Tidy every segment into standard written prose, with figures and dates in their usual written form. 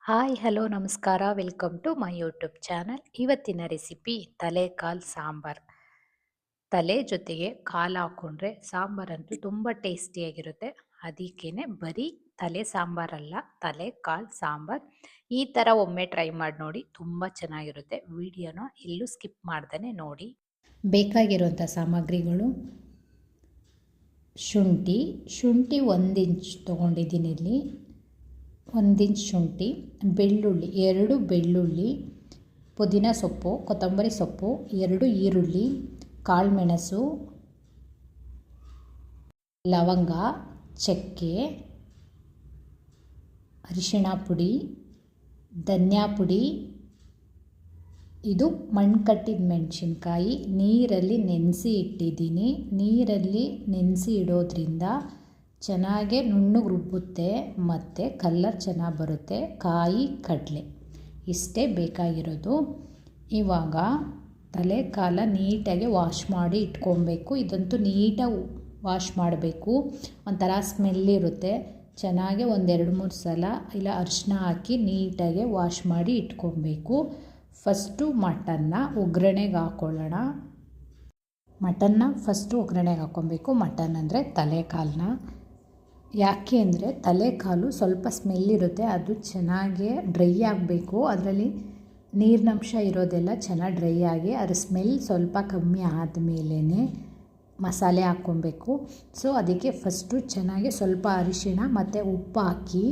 Hi hello ನಮಸ್ಕಾರ welcome to my YouTube channel. ಇವತ್ತಿನ recipe ತಲೆಕಾಲು ಸಾಂಬಾರ್. ತಲೆ ಜೊತೆಗೆ ಕಾಲು ಹಾಕ್ಕೊಂಡ್ರೆ ಸಾಂಬಾರಂತೂ ತುಂಬ ಟೇಸ್ಟಿಯಾಗಿರುತ್ತೆ. ಅದಕ್ಕೇನೆ ಬರೀ ತಲೆ ಸಾಂಬಾರಲ್ಲ, ತಲೆ ಕಾಲು ಸಾಂಬಾರ್. ಈ ಥರ ಒಮ್ಮೆ ಟ್ರೈ ಮಾಡಿ ನೋಡಿ, ತುಂಬ ಚೆನ್ನಾಗಿರುತ್ತೆ. ವಿಡಿಯೋನ ಎಲ್ಲೂ ಸ್ಕಿಪ್ ಮಾಡ್ದೇ ನೋಡಿ. ಬೇಕಾಗಿರುವಂಥ ಸಾಮಗ್ರಿಗಳು: ಶುಂಠಿ 1 ಇಂಚ್ ತೊಗೊಂಡಿದ್ದೀನಿ ಇಲ್ಲಿ, 1 ಇಂಚ್ ಶುಂಠಿ, ಬೆಳ್ಳುಳ್ಳಿ 2 ಬೆಳ್ಳುಳ್ಳಿ, ಪುದೀನ ಸೊಪ್ಪು, ಕೊತ್ತಂಬರಿ ಸೊಪ್ಪು, 2 ಈರುಳ್ಳಿ, ಕಾಳುಮೆಣಸು, ಲವಂಗ, ಚಕ್ಕೆ, ಅರಿಶಿಣ ಪುಡಿ, ಧನಿಯಾ ಪುಡಿ. ಇದು ಮಣ್ಕಟ್ಟಿದ ಮೆಣಸಿನ್ಕಾಯಿ ನೀರಲ್ಲಿ ನೆನೆಸಿ ಇಟ್ಟಿದ್ದೀನಿ. ನೀರಲ್ಲಿ ನೆನೆಸಿ ಇಡೋದ್ರಿಂದ ಚೆನ್ನಾಗೆ ನುಣ್ಣಗೆ ರುಬ್ಬುತ್ತೆ ಮತ್ತು ಕಲ್ಲರ್ ಚೆನ್ನಾಗಿ ಬರುತ್ತೆ. ಕಾಯಿ ಕಡಲೆ ಇಷ್ಟೇ ಬೇಕಾಗಿರೋದು. ಇವಾಗ ತಲೆ ಕಾಲ ನೀಟಾಗಿ ವಾಶ್ ಮಾಡಿ ಇಟ್ಕೊಬೇಕು. ಇದಂತೂ ನೀಟಾಗಿ ವಾಶ್ ಮಾಡಬೇಕು, ಒಂಥರ ಸ್ಮೆಲ್ ಇರುತ್ತೆ. ಚೆನ್ನಾಗಿ 1-2-3 ಸಲ ಇಲ್ಲ ಅರಿಶಿನ ಹಾಕಿ ನೀಟಾಗಿ ವಾಶ್ ಮಾಡಿ ಇಟ್ಕೊಬೇಕು. ಫಸ್ಟು ಮಟನ್ನ ಒಗ್ಗರಣೆಗೆ ಹಾಕ್ಕೊಳ್ಳೋಣ. ಒಗ್ಗರಣೆಗೆ ಹಾಕ್ಕೊಬೇಕು. ಮಟನ್ ಅಂದರೆ ತಲೆಕಾಲನ್ನ. ಯಾಕೆ ಅಂದರೆ ತಲೆಕಾಲು ಸ್ವಲ್ಪ ಸ್ಮೆಲ್ ಇರುತ್ತೆ, ಅದು ಚೆನ್ನಾಗಿ ಡ್ರೈ ಆಗಬೇಕು. ಅದರಲ್ಲಿ ನೀರಿನಂಶ ಇರೋದೆಲ್ಲ ಚೆನ್ನಾಗಿ ಡ್ರೈ ಆಗಿ ಅದ್ರ ಸ್ಮೆಲ್ ಸ್ವಲ್ಪ ಕಮ್ಮಿ ಆದಮೇಲೆ ಮಸಾಲೆ ಹಾಕ್ಕೊಬೇಕು. ಸೊ ಅದಕ್ಕೆ ಫಸ್ಟು ಚೆನ್ನಾಗಿ ಸ್ವಲ್ಪ ಅರಿಶಿಣ ಮತ್ತು ಉಪ್ಪು ಹಾಕಿ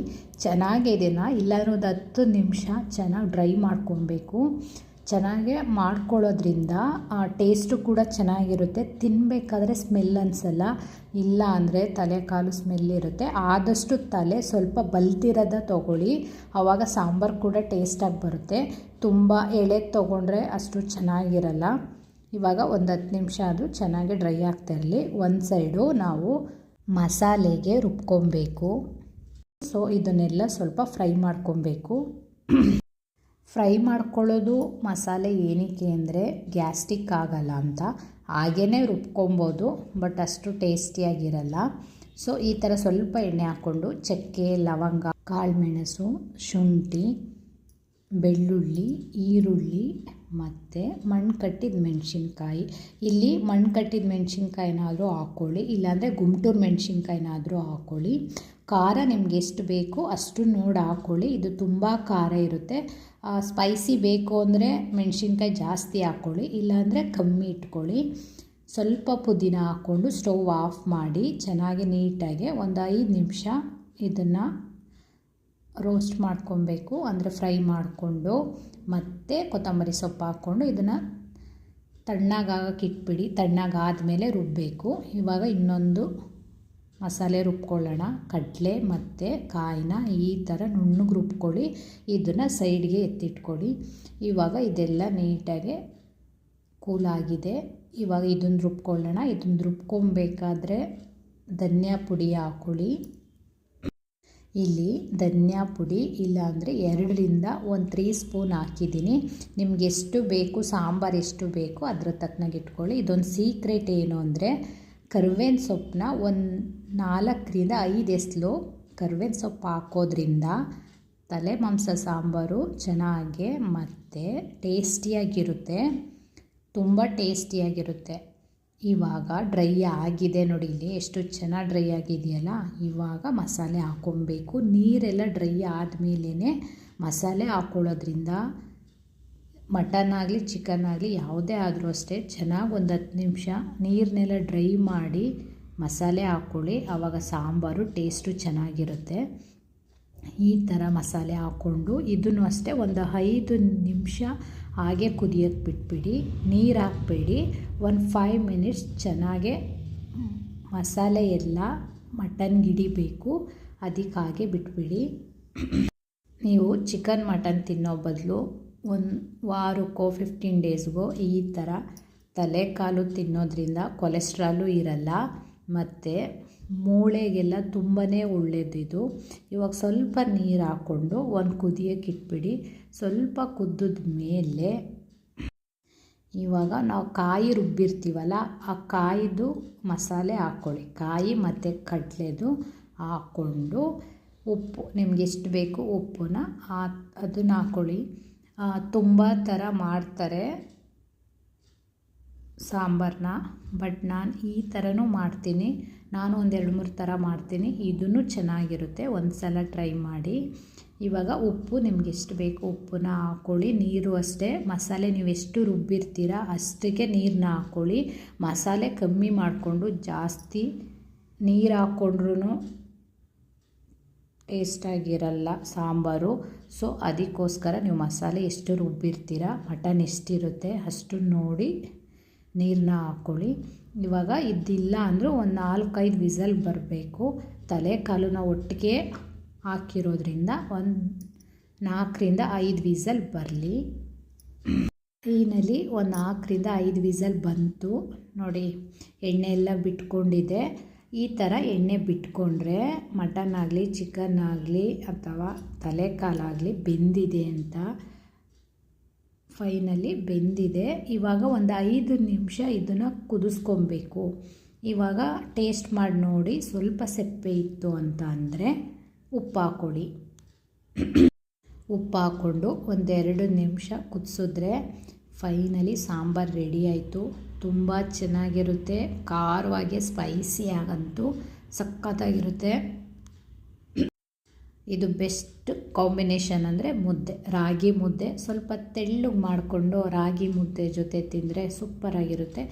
ಚೆನ್ನಾಗಿ ಇದನ್ನು ಇಲ್ಲಾಂದ್ರೆ ಒಂದು 10 ನಿಮಿಷ ಚೆನ್ನಾಗಿ ಡ್ರೈ ಮಾಡ್ಕೊಬೇಕು. ಚೆನ್ನಾಗೆ ಮಾಡ್ಕೊಳ್ಳೋದ್ರಿಂದ ಟೇಸ್ಟು ಕೂಡ ಚೆನ್ನಾಗಿರುತ್ತೆ. ತಿನ್ನಬೇಕಾದ್ರೆ ಸ್ಮೆಲ್ ಅನಿಸಲ್ಲ, ಇಲ್ಲ ಅಂದರೆ ತಲೆಕಾಲು ಸ್ಮೆಲ್ ಇರುತ್ತೆ. ಆದಷ್ಟು ತಲೆ ಸ್ವಲ್ಪ ಬಲ್ತಿರೋದ ತೊಗೊಳ್ಳಿ, ಆವಾಗ ಸಾಂಬಾರು ಕೂಡ ಟೇಸ್ಟಾಗಿ ಬರುತ್ತೆ. ತುಂಬ ಎಳೆದು ತೊಗೊಂಡ್ರೆ ಅಷ್ಟು ಚೆನ್ನಾಗಿರಲ್ಲ. ಇವಾಗ ಒಂದು 10 ನಿಮಿಷ ಅದು ಚೆನ್ನಾಗಿ ಡ್ರೈ ಆಗ್ತಾ ಇರಲಿ. ಒಂದು ಸೈಡು ನಾವು ಮಸಾಲೆಗೆ ರುಬ್ಕೊಬೇಕು. ಸೊ ಇದನ್ನೆಲ್ಲ ಸ್ವಲ್ಪ ಫ್ರೈ ಮಾಡ್ಕೊಬೇಕು. ಫ್ರೈ ಮಾಡ್ಕೊಳ್ಳೋದು ಮಸಾಲೆ ಏನಕ್ಕೆ ಅಂದರೆ ಗ್ಯಾಸ್ಟ್ರಿಕ್ ಆಗಲ್ಲ ಅಂತ. ಹಾಗೇ ರುಬ್ಕೊಬೋದು, ಬಟ್ ಅಷ್ಟು ಟೇಸ್ಟಿಯಾಗಿರಲ್ಲ. ಸೊ ಈ ಥರ ಸ್ವಲ್ಪ ಎಣ್ಣೆ ಹಾಕ್ಕೊಂಡು ಚಕ್ಕೆ, ಲವಂಗ, ಕಾಳುಮೆಣಸು, ಶುಂಠಿ, ಬೆಳ್ಳುಳ್ಳಿ, ಈರುಳ್ಳಿ ಮತ್ತು ಮಣ್ಕಟ್ಟಿದ ಮೆಣಸಿನ್ಕಾಯಿ. ಇಲ್ಲಿ ಮಣ್ಕಟ್ಟಿದ ಮೆಣಸಿನ್ಕಾಯಿನಾದರೂ ಹಾಕ್ಕೊಳ್ಳಿ, ಇಲ್ಲಾಂದರೆ ಗುಂಟೂರು ಮೆಣಸಿನ್ಕಾಯಿನಾದರೂ ಹಾಕ್ಕೊಳ್ಳಿ. ಖಾರ ನಿಮ್ಗೆ ಎಷ್ಟು ಬೇಕು ಅಷ್ಟು ನೋಡಿ ಹಾಕ್ಕೊಳ್ಳಿ. ಇದು ತುಂಬ ಖಾರ ಇರುತ್ತೆ. ಸ್ಪೈಸಿ ಬೇಕು ಅಂದರೆ ಮೆಣಸಿನ್ಕಾಯಿ ಜಾಸ್ತಿ ಹಾಕ್ಕೊಳ್ಳಿ, ಇಲ್ಲಾಂದರೆ ಕಮ್ಮಿ ಇಟ್ಕೊಳ್ಳಿ. ಸ್ವಲ್ಪ ಪುದೀನ ಹಾಕ್ಕೊಂಡು ಸ್ಟವ್ ಆಫ್ ಮಾಡಿ ಚೆನ್ನಾಗಿ ನೀಟಾಗಿ ಒಂದು 5 ನಿಮಿಷ ಇದನ್ನು ರೋಸ್ಟ್ ಮಾಡ್ಕೊಬೇಕು, ಅಂದರೆ ಫ್ರೈ ಮಾಡಿಕೊಂಡು. ಮತ್ತು ಕೊತ್ತಂಬರಿ ಸೊಪ್ಪು ಹಾಕ್ಕೊಂಡು ಇದನ್ನು ತಣ್ಣಗಾಗಕ್ಕೆ ಇಟ್ಬಿಡಿ. ತಣ್ಣಗಾದಮೇಲೆ ರುಬ್ಬಬೇಕು. ಇವಾಗ ಇನ್ನೊಂದು ಮಸಾಲೆ ರುಬ್ಕೊಳ್ಳೋಣ. ಕಡಲೆ ಮತ್ತು ಕಾಯಿನ ಈ ಥರ ನುಣ್ಣಗೆ ರುಬ್ಕೊಳ್ಳಿ. ಇದನ್ನು ಸೈಡ್ಗೆ ಎತ್ತಿಟ್ಕೊಳ್ಳಿ. ಇವಾಗ ಇದೆಲ್ಲ ನೀಟಾಗಿ ಕೂಲಾಗಿದೆ. ಇವಾಗ ಇದನ್ನು ರುಬ್ಕೊಳ್ಳೋಣ. ಇದನ್ನು ರುಬ್ಕೊಬೇಕಾದ್ರೆ ಧನಿಯಾ ಪುಡಿ ಹಾಕ್ಕೊಳ್ಳಿ. ಇಲ್ಲಿ ಧನಿಯಾ ಪುಡಿ ಇಲ್ಲಾಂದರೆ 2ರಿಂದ 3 ಸ್ಪೂನ್ ಹಾಕಿದ್ದೀನಿ. ನಿಮ್ಗೆ ಎಷ್ಟು ಬೇಕು, ಸಾಂಬಾರು ಎಷ್ಟು ಬೇಕು ಅದ್ರ ತಕ್ಕನಾಗಿ ಇಟ್ಕೊಳ್ಳಿ. ಇದೊಂದು ಸೀಕ್ರೆಟ್ ಏನು ಅಂದರೆ ಕರಿಬೇವಿನ ಸೊಪ್ಪನ್ನ 4ರಿಂದ 5 ಎಸಳು ಕರಿಬೇವಿನ ಸೊಪ್ಪು ಹಾಕೋದ್ರಿಂದ ತಲೆ ಮಾಂಸ ಸಾಂಬಾರು ಚೆನ್ನಾಗಿ ಮತ್ತು ಟೇಸ್ಟಿಯಾಗಿರುತ್ತೆ, ತುಂಬ ಟೇಸ್ಟಿಯಾಗಿರುತ್ತೆ. ಇವಾಗ ಡ್ರೈ ಆಗಿದೆ ನೋಡಿ, ಇಲ್ಲಿ ಎಷ್ಟು ಚೆನ್ನಾಗಿ ಡ್ರೈ ಆಗಿದೆಯಲ್ಲ. ಇವಾಗ ಮಸಾಲೆ ಹಾಕ್ಕೊಬೇಕು. ನೀರೆಲ್ಲ ಡ್ರೈ ಆದಮೇಲೆ ಮಸಾಲೆ ಹಾಕ್ಕೊಳ್ಳೋದ್ರಿಂದ ಮಟನ್ ಆಗಲಿ ಚಿಕನ್ ಆಗಲಿ ಯಾವುದೇ ಆದರೂ ಅಷ್ಟೇ ಚೆನ್ನಾಗಿ ಒಂದು 10 ನಿಮಿಷ ನೀರನ್ನೆಲ್ಲ ಡ್ರೈ ಮಾಡಿ ಮಸಾಲೆ ಹಾಕ್ಕೊಳ್ಳಿ. ಆವಾಗ ಸಾಂಬಾರು ಟೇಸ್ಟು ಚೆನ್ನಾಗಿರುತ್ತೆ. ಈ ಥರ ಮಸಾಲೆ ಹಾಕ್ಕೊಂಡು ಇದನ್ನು ಅಷ್ಟೇ ಒಂದು 5 ನಿಮಿಷ ಹಾಗೆ ಕುದಿಯೋಕ್ಕೆ ಬಿಟ್ಬಿಡಿ. ನೀರು ಹಾಕಬೇಡಿ. ಒಂದು 5 ಮಿನಿಟ್ಸ್ ಚೆನ್ನಾಗೆ ಮಸಾಲೆ ಎಲ್ಲ ಮಟನ್ಗೆ ಹಿಡಿಬೇಕು, ಅದಕ್ಕೆ ಹಾಗೆ ಬಿಟ್ಬಿಡಿ. ನೀವು ಚಿಕನ್ ಮಟನ್ ತಿನ್ನೋ ಬದಲು ಒಂದು ವಾರಕ್ಕೋ 15 ಡೇಸ್ಗೋ ಈ ಥರ ತಲೆಕಾಲು ತಿನ್ನೋದ್ರಿಂದ ಕೊಲೆಸ್ಟ್ರಾಲು ಇರಲ್ಲ ಮತ್ತು ಮೂಳೆಗೆಲ್ಲ ತುಂಬಾ ಒಳ್ಳೆಯದಿದು. ಇವಾಗ ಸ್ವಲ್ಪ ನೀರು ಹಾಕ್ಕೊಂಡು ಒಂದು ಕುದಿಯೋಕ್ಕೆ ಇಟ್ಬಿಡಿ. ಸ್ವಲ್ಪ ಕುದ್ದಿದ ಮೇಲೆ ಇವಾಗ ನಾವು ಕಾಯಿ ರುಬ್ಬಿರ್ತೀವಲ್ಲ, ಆ ಕಾಯಿದು ಮಸಾಲೆ ಹಾಕ್ಕೊಳ್ಳಿ. ಕಾಯಿ ಮತ್ತು ಕಡಲೆದು ಹಾಕ್ಕೊಂಡು ಉಪ್ಪು ನಿಮ್ಗೆ ಎಷ್ಟು ಬೇಕು ಉಪ್ಪನ್ನ ಅದನ್ನು ಹಾಕ್ಕೊಳ್ಳಿ. ತುಂಬ ಥರ ಮಾಡ್ತಾರೆ ಸಾಂಬಾರನ್ನ, ಬಟ್ ನಾನು ಈ ಥರನೂ ಮಾಡ್ತೀನಿ. ನಾನು ಒಂದು 2-3 ಥರ ಮಾಡ್ತೀನಿ. ಇದೂ ಚೆನ್ನಾಗಿರುತ್ತೆ, ಒಂದು ಸಲ ಟ್ರೈ ಮಾಡಿ. ಇವಾಗ ಉಪ್ಪು ನಿಮ್ಗೆ ಎಷ್ಟು ಬೇಕು ಉಪ್ಪನ್ನ ಹಾಕ್ಕೊಳ್ಳಿ. ನೀರು ಅಷ್ಟೇ, ಮಸಾಲೆ ನೀವು ಎಷ್ಟು ರುಬ್ಬಿರ್ತೀರ ಅಷ್ಟಕ್ಕೆ ನೀರನ್ನ ಹಾಕ್ಕೊಳ್ಳಿ. ಮಸಾಲೆ ಕಮ್ಮಿ ಮಾಡಿಕೊಂಡು ಜಾಸ್ತಿ ನೀರು ಹಾಕ್ಕೊಂಡ್ರೂ ಟೇಸ್ಟಾಗಿರಲ್ಲ ಸಾಂಬಾರು. ಸೊ ಅದಕ್ಕೋಸ್ಕರ ನೀವು ಮಸಾಲೆ ಎಷ್ಟು ರುಬ್ಬಿರ್ತೀರ, ಮಟನ್ ಎಷ್ಟಿರುತ್ತೆ ಅಷ್ಟು ನೋಡಿ ನೀರನ್ನ ಹಾಕ್ಕೊಳ್ಳಿ. ಇವಾಗ ಇದಿಲ್ಲ ಅಂದರೂ ಒಂದು 4-5 ವಿಸಲ್ ಬರಬೇಕು. ತಲೆ ಕಾಲನ್ನ ಒಟ್ಟಿಗೆ ಹಾಕಿರೋದ್ರಿಂದ ಒಂದು 4-5 ವಿಸಲ್ ಬರಲಿ. ಫೈನಲಿ ಒಂದು 4-5 ವಿಸಲ್ ಬಂತು ನೋಡಿ. ಎಣ್ಣೆ ಎಲ್ಲ ಬಿಟ್ಕೊಂಡಿದೆ. ಈ ಥರ ಎಣ್ಣೆ ಬಿಟ್ಕೊಂಡ್ರೆ ಮಟನ್ ಆಗಲಿ ಚಿಕನ್ ಆಗಲಿ ಅಥವಾ ತಲೆಕಾಲಾಗಲಿ ಬೆಂದಿದೆ ಅಂತ. ಫೈನಲಿ ಬೆಂದಿದೆ. ಇವಾಗ ಒಂದು 5 ನಿಮಿಷ ಇದನ್ನು ಕುದಿಸ್ಕೊಬೇಕು. ಇವಾಗ ಟೇಸ್ಟ್ ಮಾಡಿ ನೋಡಿ, ಸ್ವಲ್ಪ ಸಪ್ಪೆ ಇತ್ತು ಅಂತ ಅಂದರೆ ಉಪ್ಪು ಹಾಕ್ಕೊಡಿ. ಉಪ್ಪು ಹಾಕ್ಕೊಂಡು ಒಂದು 2 ನಿಮಿಷ ಕುದಿಸಿದ್ರೆ ಫೈನಲಿ ಸಾಂಬಾರು ರೆಡಿ ಆಯಿತು. ತುಂಬ ಚೆನ್ನಾಗಿರುತ್ತೆ, ಖಾರವಾಗಿ ಸ್ಪೈಸಿಯಾಗಂತೂ ಸಖತ್ತಾಗಿರುತ್ತೆ. ಇದು ಬೆಸ್ಟ್ ಕಾಂಬಿನೇಷನ್ ಅಂದರೆ ಮುದ್ದೆ, ರಾಗಿ ಮುದ್ದೆ. ಸ್ವಲ್ಪ ತೆಳ್ಳಗೆ ಮಾಡಿಕೊಂಡು ರಾಗಿ ಮುದ್ದೆ ಜೊತೆ ತಿಂದರೆ ಸೂಪರಾಗಿರುತ್ತೆ.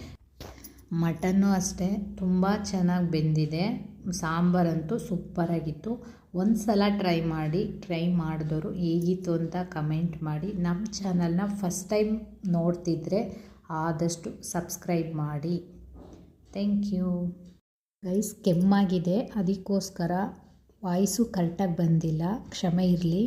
ಮಟನ್ನು ಅಷ್ಟೇ ತುಂಬ ಚೆನ್ನಾಗಿ ಬೆಂದಿದೆ. ಸಾಂಬಾರಂತೂ ಸೂಪರಾಗಿತ್ತು. ಒಂದು ಸಲ ಟ್ರೈ ಮಾಡಿ. ಟ್ರೈ ಮಾಡಿದವರು ಹೇಗಿತ್ತು ಅಂತ ಕಮೆಂಟ್ ಮಾಡಿ. ನಮ್ಮ ಚಾನಲ್ನ ಫಸ್ಟ್ ಟೈಮ್ ನೋಡ್ತಿದ್ರೆ ಆದಷ್ಟು ಸಬ್ಸ್ಕ್ರೈಬ್ ಮಾಡಿ. Thank you guys. ಕೆಮ್ಮಾಗಿದೆ, ಅದಕ್ಕೋಸ್ಕರ ವಾಯ್ಸು ಕರೆಕ್ಟಾಗಿ ಬಂದಿಲ್ಲ, ಕ್ಷಮೆ ಇರಲಿ.